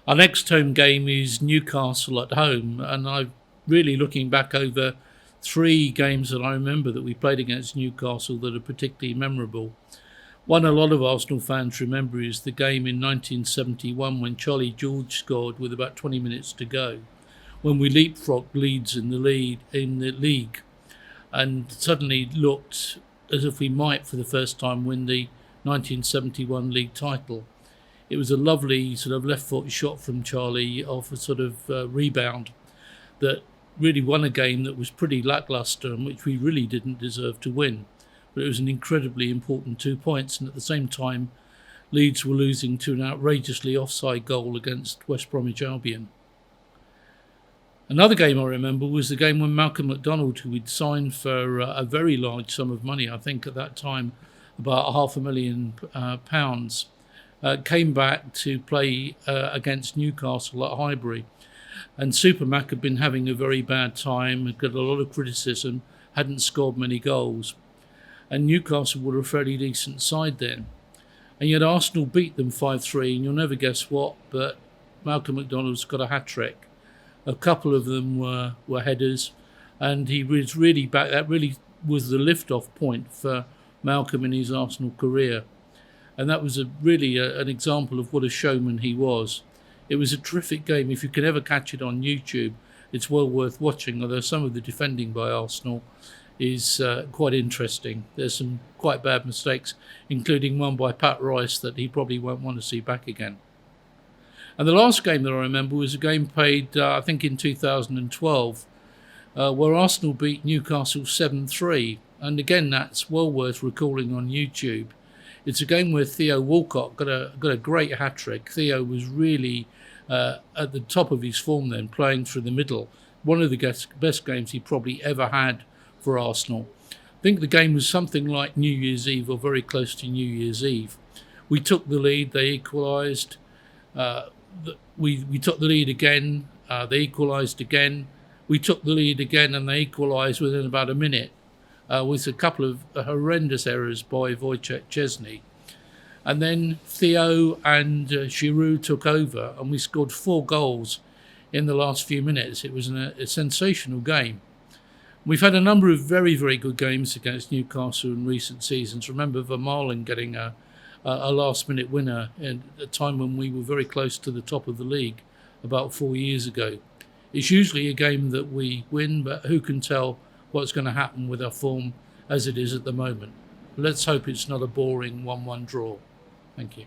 Our next home game is Newcastle at home, and I'm really looking back over 3 games that I remember that we played against Newcastle that are particularly memorable. One a lot of Arsenal fans remember is the game in 1971 when Charlie George scored with about 20 minutes to go, when we leapfrogged Leeds in the league, and suddenly looked as if we might for the first time win the 1971 league title. It was a lovely sort of left foot shot from Charlie off a sort of rebound that really won a game that was pretty lacklustre and which we really didn't deserve to win. But it was an incredibly important 2 points, and at the same time Leeds were losing to an outrageously offside goal against West Bromwich Albion. Another game I remember was the game when Malcolm McDonald, who we'd signed for a very large sum of money, I think at that time about £500,000, came back to play against Newcastle at Highbury. And Supermac had been having a very bad time, had got a lot of criticism, hadn't scored many goals. And Newcastle were a fairly decent side then. And yet Arsenal beat them 5-3, and you'll never guess what, but Malcolm McDonald's got a hat-trick. A couple of them were headers, and he was really back. That really was the lift-off point for Malcolm in his Arsenal career. And that was really an example of what a showman he was. It was a terrific game. If you can ever catch it on YouTube, it's well worth watching, although some of the defending by Arsenal is quite interesting. There's some quite bad mistakes, including one by Pat Rice that he probably won't want to see back again. And the last game that I remember was a game played, I think in 2012, where Arsenal beat Newcastle 7-3. And again, that's well worth recalling on YouTube. It's a game where Theo Walcott got a great hat-trick. Theo was really at the top of his form then, playing through the middle. One of the best games he probably ever had for Arsenal. I think the game was something like New Year's Eve or very close to New Year's Eve. We took the lead, they equalised. We took the lead again, they equalised again. We took the lead again and they equalised within about a minute. With a couple of horrendous errors by Wojciech Szczesny. And then Theo and Giroud took over, and we scored 4 goals in the last few minutes. It was a sensational game. We've had a number of very, very good games against Newcastle in recent seasons. Remember Vermaelen getting a last-minute winner at a time when we were very close to the top of the league about 4 years ago. It's usually a game that we win, but who can tell what's going to happen with our form as it is at the moment. Let's hope it's not a boring 1-1 draw. Thank you.